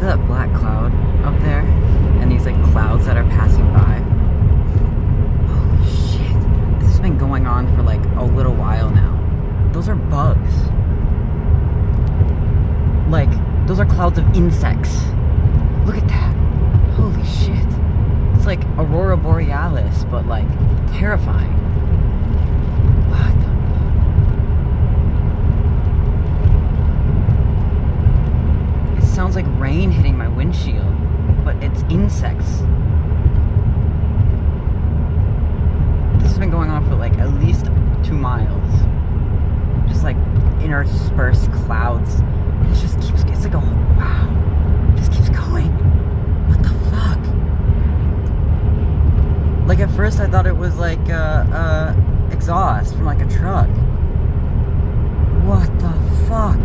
that black cloud up there? And these like clouds that are passing by? Holy shit. This has been going on for like a little while now. Those are bugs. Like, those are clouds of insects. Look at that. Holy shit. It's like Aurora Borealis, but like terrifying. What the fuck? It sounds like rain hitting my windshield, but it's insects. This has been going on for like at least 2 miles. Just like interspersed clouds. It just keeps, it's like a, wow. It just keeps going. What the fuck? Like at first I thought it was like exhaust from like a truck. What the fuck?